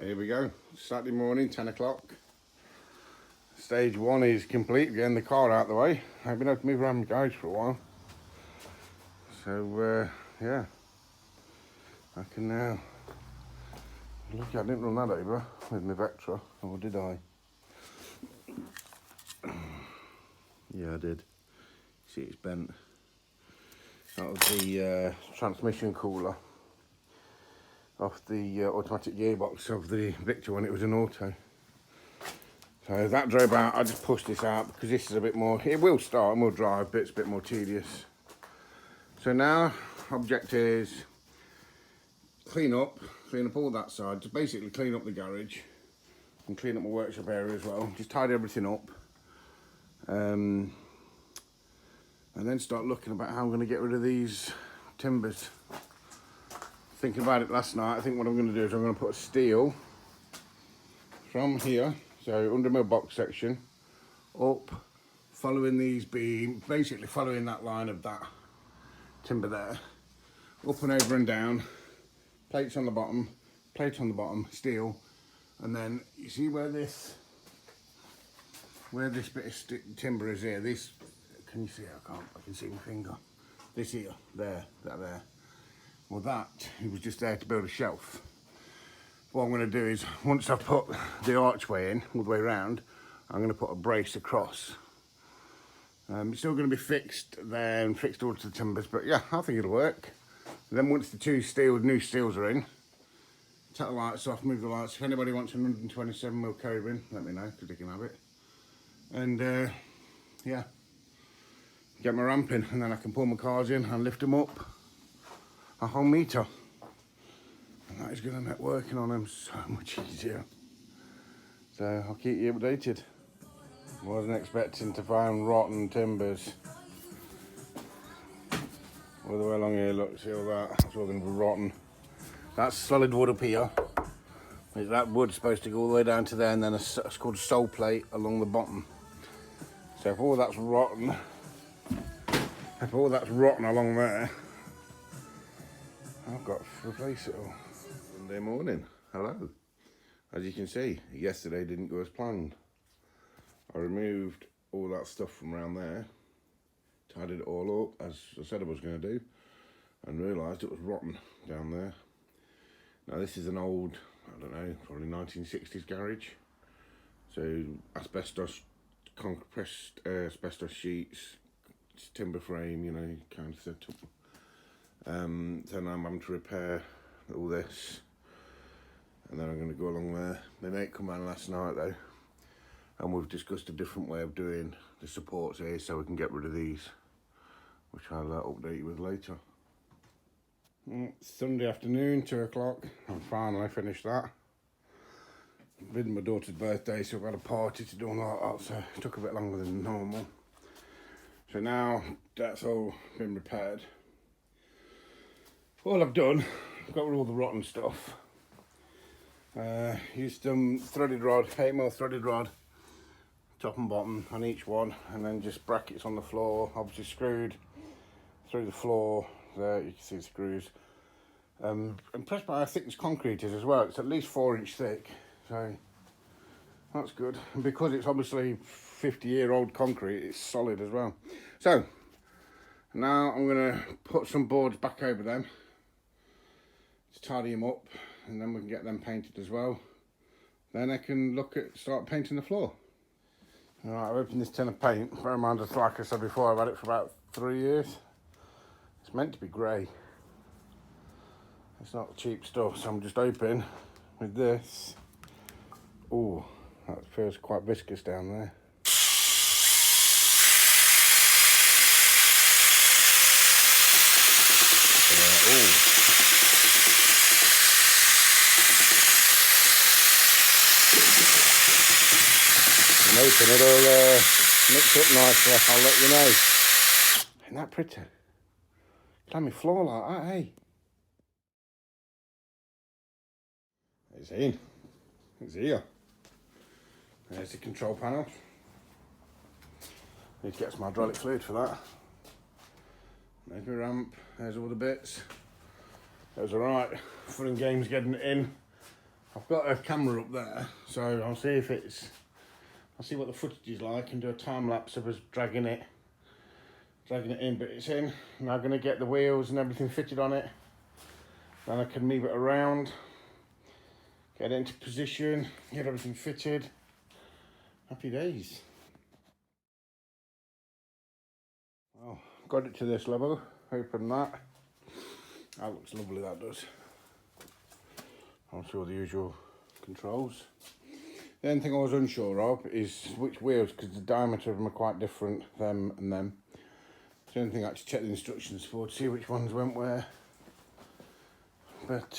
Here we go, Saturday morning, 10 o'clock. Stage one is complete, getting the car out of the way. I've been able to move around the garage for a while. So, yeah, I can now, look, I didn't run that over with my Vectra, or did I? Yeah, I did. See, it's bent. That was the transmission cooler off the automatic gearbox of the Victor when it was an auto. So that drove out. I just pushed this out because this is a bit more, it will start and will drive, but it's a bit more tedious. So now object is clean up all that side, just basically clean up the garage and clean up my workshop area as well, just tidy everything up, and then start looking about how I'm going to get rid of these timbers. Thinking about it last night, I think what I'm going to do is I'm going to put a steel from here, so under my box section, up, following these beams, basically following that line of that timber there, up and over and down, plates on the bottom, steel, and then you see where this bit of timber is here, this, can you see? I can see my finger. This here, there. Well, that, it was just there to build a shelf. What I'm going to do is, once I've put the archway in, all the way around, I'm going to put a brace across. It's still going to be fixed there and fixed all to the timbers, but yeah, I think it'll work. And then once the new steels are in, take the lights off, move the lights. If anybody wants a 127mm carabin, let me know, because they can have it. And yeah, get my ramp in, and then I can pull my cars in and lift them up a whole metre. And that is going to make working on them so much easier. So I'll keep you updated. Wasn't expecting to find rotten timbers all the way along here. Look, see all that? It's all going to be rotten. That's solid wood up here. That wood's supposed to go all the way down to there, and then it's called sole plate along the bottom. So if all that's rotten, along there, I've got to replace it all. Sunday morning, hello. As you can see, yesterday didn't go as planned. I removed all that stuff from around there, tidied it all up as I said I was going to do, and realised it was rotten down there. Now this is an old, I don't know, probably 1960s garage. So asbestos, compressed asbestos sheets, timber frame, you know, kind of setup. So now I'm having to repair all this, and then I'm going to go along there. My mate come around last night though, and we've discussed a different way of doing the supports here so we can get rid of these, which I'll update you with later. Sunday afternoon, 2 o'clock, and finally finished that. It's been my daughter's birthday, so we've had a party to do and all that, so it took a bit longer than normal. So now that's all been repaired. All I've done, I've got rid of all the rotten stuff. Used some threaded rod, 8mm threaded rod, top and bottom on each one, and then just brackets on the floor, obviously screwed through the floor. There you can see the screws. Impressed by how thick this concrete is as well. It's at least 4 inch thick, so that's good. And because it's obviously 50-year-old concrete, it's solid as well. So now I'm going to put some boards back over them to tidy them up, and then we can get them painted as well. Then I can start painting the floor. Alright, I've opened this tin of paint. Bear in mind, like I said before, I've had it for about 3 years. It's meant to be grey. It's not cheap stuff, so I'm just hoping with this. Oh, that feels quite viscous down there. I'm hoping it'll mix up nicely, I'll let you know. Isn't that pretty? Can my floor like that, hey? It's in. It's here. There's the control panel. Need to get some hydraulic fluid for that. There's my ramp. There's all the bits. It was alright. Fun and games getting it in. I've got a camera up there, so I'll see what the footage is like and do a time lapse of us dragging it in, but it's in. Now I'm going to get the wheels and everything fitted on it. Then I can move it around, get it into position, get everything fitted. Happy days. Well, got it to this level, open that. That looks lovely, that does. I'm sure the usual controls. The only thing I was unsure of is which wheels, because the diameter of them are quite different, them and them. It's the only thing I had to check the instructions for to see which ones went where. But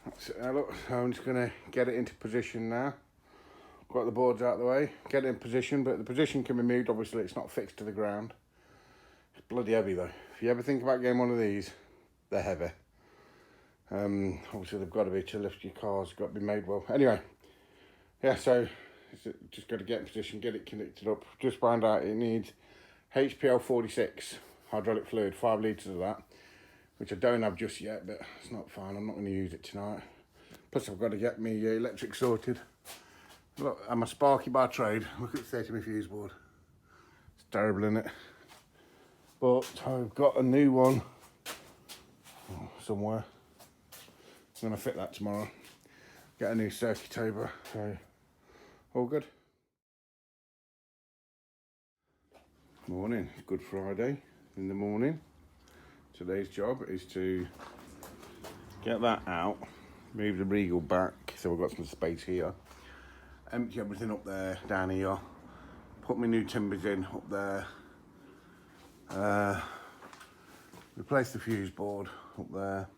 that's it. Now look, I'm just going to get it into position now. Got the boards out of the way, get it in position, but the position can be moved, obviously it's not fixed to the ground. It's bloody heavy though. If you ever think about getting one of these, they're heavy. Obviously they've got to be to lift your cars, got to be made well. Anyway, yeah, so just got to get in position, get it connected up. Just found out it needs HPL 46 hydraulic fluid, 5 litres of that, which I don't have just yet, but it's not fine, I'm not going to use it tonight. Plus I've got to get me electric sorted. Look, I'm a Sparky by trade. Look at the state of my fuse board. It's terrible, isn't it? But I've got a new one somewhere. I'm going to fit that tomorrow. Get a new circuit over, so all good. Morning, it's Good Friday in the morning. Today's job is to get that out, move the Regal back, so we've got some space here. Empty everything up there, down here. Put my new timbers in up there. Replace the fuse board up there.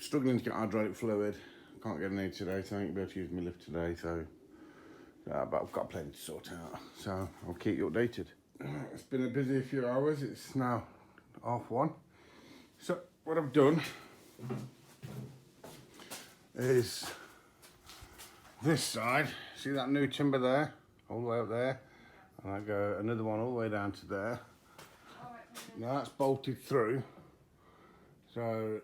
Struggling to get hydraulic fluid. Can't get any today, so I ain't be able to use my lift today. So, but I've got plenty to sort out. So I'll keep you updated. It's been a busy few hours. It's now 1:30. So what I've done is this side, see that new timber there, all the way up there, and I go another one all the way down to there. Now that's bolted through, so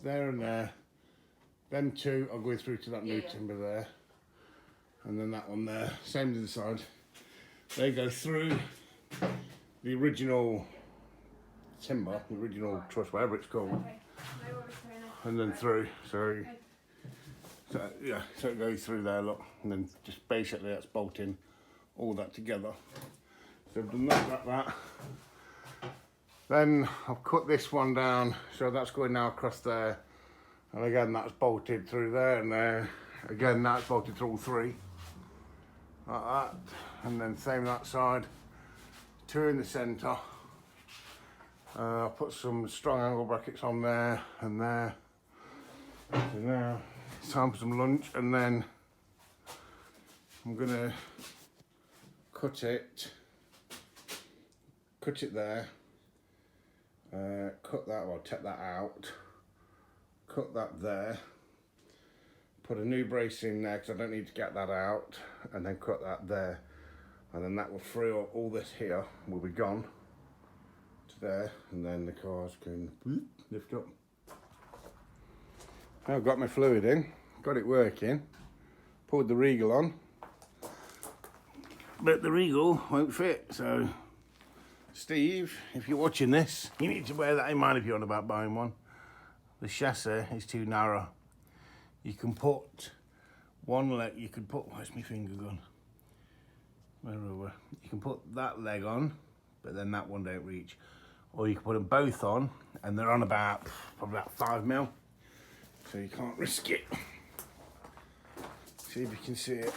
there and there, them two are going through to that new timber there, and then that one there, same to the side. They go through the original timber, the original truss, whatever it's called, and then through, so yeah, so it goes through there, look, and then just basically that's bolting all that together. So I've done that. Then I've cut this one down, so that's going now across there, and again that's bolted through there and there. Again that's bolted through all three, like that, and then same that side. 2 in the centre. I put some strong angle brackets on there and there. So now it's time for some lunch, and then I'm gonna cut it there, cut that, well, take that out, cut that there, put a new brace in there because I don't need to get that out, and then cut that there, and then that will free up all this here, will be gone to there, and then the cars can lift up. I've got my fluid in, got it working, pulled the Regal on, but the Regal won't fit, so Steve, if you're watching this, you need to bear that in mind if you're on about buying one. The chassis is too narrow. You can put one leg, where's my finger gone? Where? You can put that leg on, but then that one don't reach. Or you can put them both on, and they're on probably about 5 mil. So you can't risk it. See if you can see it.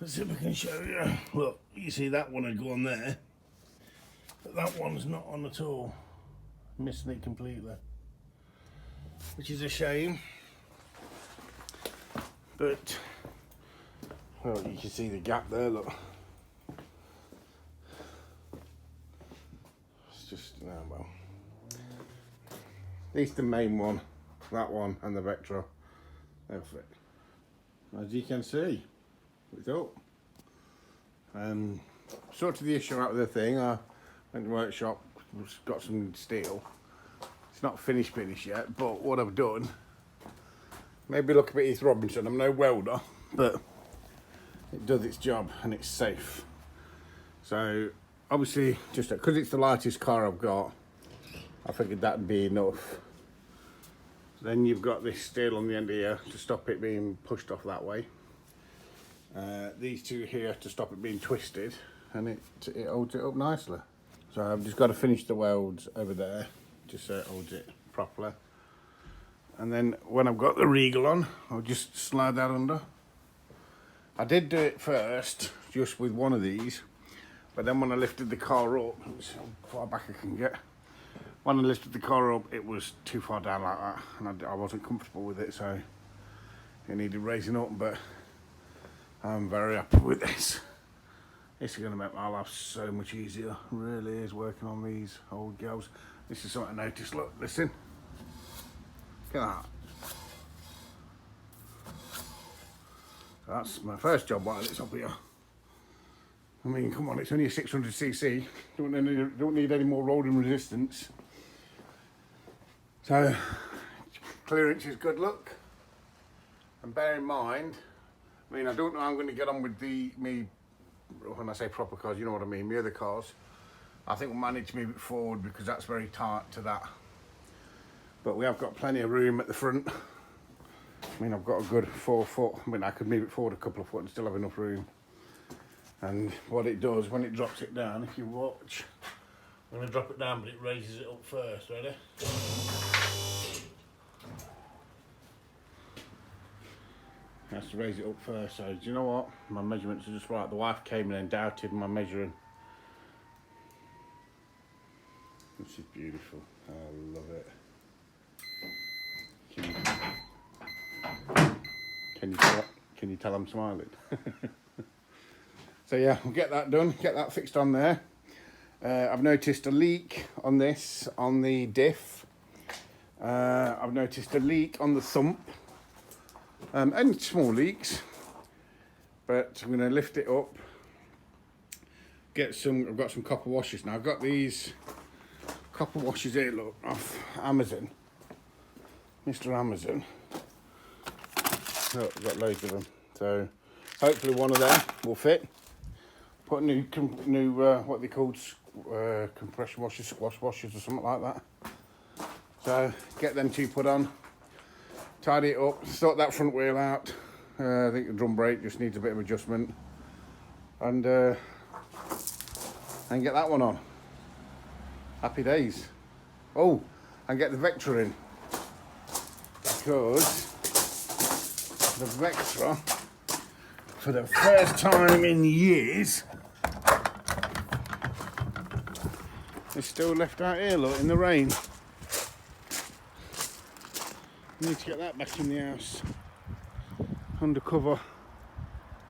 Let's see if I can show you. Look, you see that one would go on there, but that one's not on at all. Missing it completely, which is a shame. But well, you can see the gap there. Look, it's just well. At least the main one, that one, and the Vectra, they'll fit. As you can see, it's up. Sorted the issue out with the thing. I went to the workshop, got some steel It's not finished yet, but what I've done, maybe look a bit Heath Robinson, I'm no welder, but it does its job and it's safe. So obviously, just because it's the lightest car I've got, I figured that'd be enough. Then you've got this steel on the end here to stop it being pushed off that way. These two here to stop it being twisted, and it holds it up nicely. So I've just got to finish the welds over there, just so it holds it properly. And then when I've got the Regal on, I'll just slide that under. I did do it first, just with one of these, but then when I lifted the car up, let's see how far back I can get. When I lifted the car up, it was too far down like that, and I wasn't comfortable with it, so it needed raising up, but I'm very happy with this. This is going to make my life so much easier. It really is, working on these old girls. This is something I noticed. Look, listen. Look at that. So that's my first job while it's up here. I mean, come on, it's only a 600cc. Don't need any more rolling resistance. So, clearance is good luck. And bear in mind, I mean, I don't know how I'm going to get on with me, when I say proper cars, you know what I mean, my other cars. I think we'll manage to move it forward because that's very tight to that. But we have got plenty of room at the front. I mean, I've got a good 4 foot. I mean, I could move it forward a couple of foot and still have enough room. And what it does, when it drops it down, if you watch, I'm going to drop it down, but it raises it up first. Ready? It has to raise it up first. So, do you know what? My measurements are just right. The wife came in and doubted my measuring. This is beautiful. I love it. Can you tell I'm smiling? So yeah, we'll get that done, get that fixed on there. I've noticed a leak on this, on the diff. I've noticed a leak on the thump. And small leaks. But I'm going to lift it up. I've got some copper washers now. I've got these copper washers here, look, off Amazon. Mr. Amazon. Look, I've got loads of them. So hopefully one of them will fit. Put new what they called compression washers, squash washers or something like that. So get them two put on, tidy it up, sort that front wheel out. I think the drum brake just needs a bit of adjustment, and get that one on. Happy days. Oh, and get the Vectra in, because the Vectra, for the first time in years, it's still left out here, look, in the rain. Need to get that back in the house, under cover.